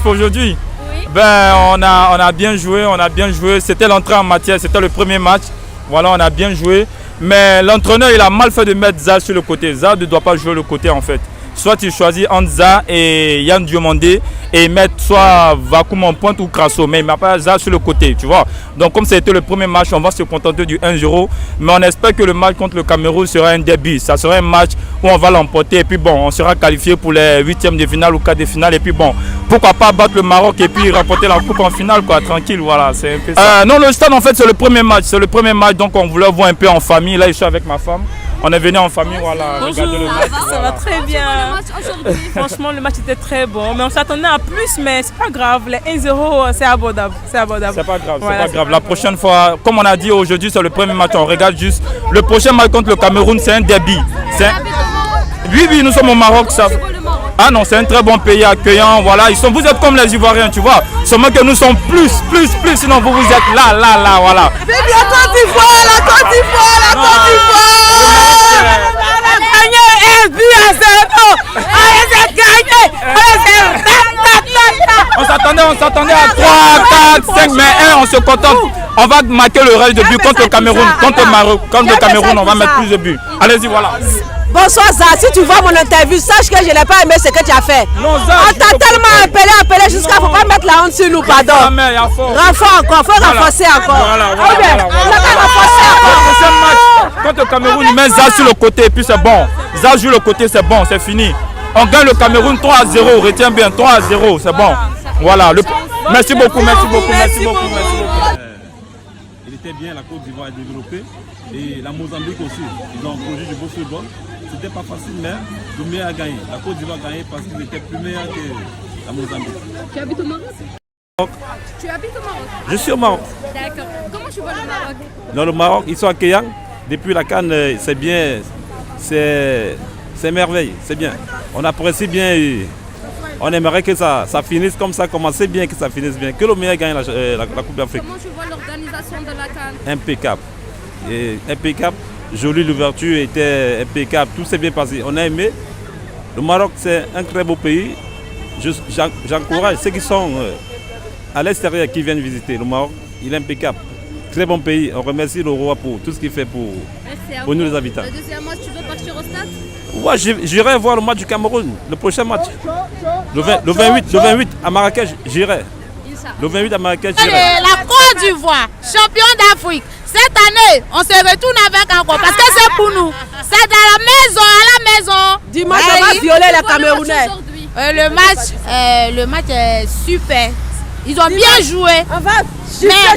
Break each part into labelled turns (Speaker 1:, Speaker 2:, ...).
Speaker 1: pour aujourd'hui.
Speaker 2: Oui.
Speaker 1: Ben, on a bien joué, C'était l'entrée en matière, c'était le premier match. Voilà, on a bien joué. Mais l'entraîneur, il a mal fait de mettre Za sur le côté. Za ne doit pas jouer le côté en fait. Soit il choisit entre Za et Yann Diomandé et mettre soit Vakoum en pointe ou Crasso. Mais il ne met pas Za sur le côté, tu vois. Donc comme c'était le premier match, on va se contenter du 1-0. Mais on espère que le match contre le Cameroun sera un derby. Ça sera un match où on va l'emporter. Et puis bon, on sera qualifié pour les huitièmes de finale ou quarts de finale. Et puis bon, pourquoi pas battre le Maroc et puis remporter la coupe en finale, quoi, tranquille, voilà, c'est un peu ça. Non, le stade en fait c'est le premier match, donc on voulait voir un peu en famille. Là je suis avec ma femme. On est venu en famille, voilà, regarder le match.
Speaker 2: Ça va très bien. Franchement, le match était très bon. Mais on s'attendait à plus, mais c'est pas grave. Les 1-0, c'est abordable. C'est pas grave,
Speaker 1: voilà, c'est pas grave. La prochaine fois, comme on a dit aujourd'hui, c'est le premier match, on regarde juste. Le prochain match contre le Cameroun, c'est un derby. Oui, nous sommes au Maroc. Ça... Ah non, c'est un très bon pays accueillant. Voilà, vous êtes comme les Ivoiriens, tu vois. Seulement que nous sommes plus. Sinon, vous êtes là, voilà.
Speaker 3: Mais bien, la Côte d'Ivoire.
Speaker 1: On s'attendait à 3, 4, 5, mais 1, on se contente. On va marquer le reste de buts contre le Cameroun. Contre le Cameroun, on va mettre plus de buts. Allez-y, voilà.
Speaker 3: Bonsoir Za, si tu vois mon interview, sache que je n'ai pas aimé ce que tu as fait.
Speaker 1: Non, Za,
Speaker 3: on t'a tellement appelé jusqu'à faut pas mettre la honte sur nous, pardon. Renfort encore, faut renforcer encore.
Speaker 1: Voilà. Le prochain match contre le Cameroun, il met Za sur le côté et puis c'est bon. Za joue le côté, c'est bon, c'est fini. On gagne le Cameroun 3-0, retiens bien, 3-0, c'est bon. Voilà. Merci beaucoup.
Speaker 4: Il était bien, la Côte d'Ivoire est développée et la Mozambique aussi. Ils ont produit du beau football. C'était pas facile, mais le meilleur a gagné. La Côte d'Ivoire a gagné parce qu'il était plus meilleur que la Mozambique.
Speaker 2: Tu habites au Maroc? Tu habites au Maroc?
Speaker 4: Je suis au Maroc.
Speaker 2: D'accord. Comment tu vois le Maroc?
Speaker 4: Dans le Maroc, ils sont accueillants. Depuis la CAN, c'est bien. C'est merveille, c'est bien. On apprécie bien. On aimerait que ça finisse comme ça, commencer bien, que ça finisse bien. Que le meilleur gagne la Coupe d'Afrique.
Speaker 2: Comment tu vois l'organisation de la CAN?
Speaker 4: Impeccable. Impeccable. Jolie, l'ouverture était impeccable. Tout s'est bien passé. On a aimé. Le Maroc, c'est un très beau pays. J'encourage ceux qui sont à l'extérieur qui viennent visiter. Le Maroc, il est impeccable. Très bon pays. On remercie le roi pour tout ce qu'il fait pour nous les habitants.
Speaker 2: Le deuxième match, tu veux partir au stade?
Speaker 4: Ouais, j'irai voir le match du Cameroun, le prochain match. Le 28 à Marrakech, j'irai. Le 28 à Marrakech, j'irai.
Speaker 5: La Côte d'Ivoire, champion d'Afrique. Cette année, on se retourne avec encore parce que c'est pour nous. C'est à la maison,
Speaker 3: Dimanche, on va violer les Camerounais.
Speaker 5: Le match est super. Ils ont bien joué.
Speaker 3: On va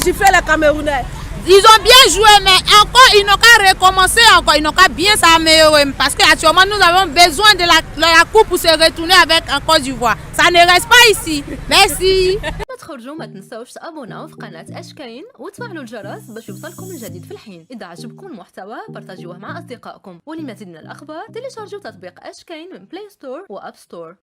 Speaker 3: gifler les Camerounais.
Speaker 5: Ils ont bien joué, mais encore, ils n'ont qu'à recommencer encore. Ils n'ont qu'à bien s'améliorer. Parce qu'actuellement, nous avons besoin de la coupe pour se retourner avec en Côte d'Ivoire. Ça ne reste pas ici. Merci.
Speaker 6: تخرجوا ما تنسوش تابوناو في قناة أشكاين وتفعلوا الجرس باش يوصلكم الجديد في الحين. إذا عجبكم المحتوى بارتاجوه مع أصدقائكم، ولمزيد من الأخبار تيليشارجوا تطبيق أشكاين من بلاي ستور وأب ستور.